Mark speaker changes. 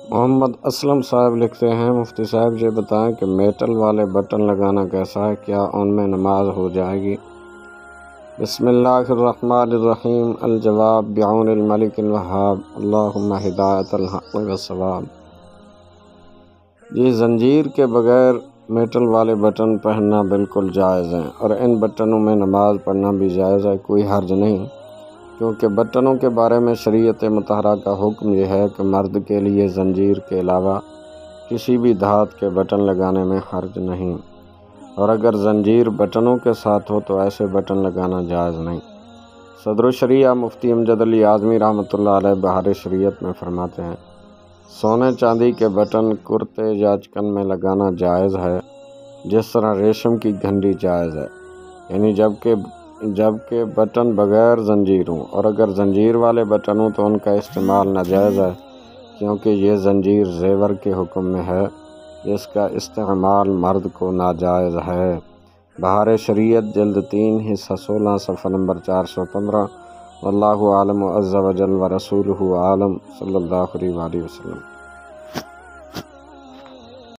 Speaker 1: محمد اسلم صاحب لکھتے ہیں، مفتی صاحب یہ بتائیں کہ میٹل والے بٹن لگانا کیسا ہے، کیا ان میں نماز ہو جائے گی؟ بسم اللہ الرحمن الرحیم۔ الجواب بعون الملک الوہاب، اللہم ہدایت الحق والصواب۔ یہ زنجیر کے بغیر میٹل والے بٹن پہننا بالکل جائز ہیں، اور ان بٹنوں میں نماز پڑھنا بھی جائز ہے، کوئی حرج نہیں، کیونکہ بٹنوں کے بارے میں شریعت مطہرہ کا حکم یہ ہے کہ مرد کے لیے زنجیر کے علاوہ کسی بھی دھات کے بٹن لگانے میں حرج نہیں، اور اگر زنجیر بٹنوں کے ساتھ ہو تو ایسے بٹن لگانا جائز نہیں۔ صدر الشریعہ مفتی امجد علی اعظمی رحمۃ اللہ علیہ بہار شریعت میں فرماتے ہیں، سونے چاندی کے بٹن کرتے یا چکن میں لگانا جائز ہے، جس طرح ریشم کی گھنٹی جائز ہے، یعنی جبکہ بٹن بغیر زنجیر ہوں، اور اگر زنجیر والے بٹن ہوں تو ان کا استعمال ناجائز ہے، کیونکہ یہ زنجیر زیور کے حکم میں ہے، اس کا استعمال مرد کو ناجائز ہے۔ بہار شریعت جلد 3 حصہ 16 صفحہ نمبر 415۔ واللہ اعلم عز وجل ورسولہ اعلم، صلی اللہ علیہ وآلہ وسلم۔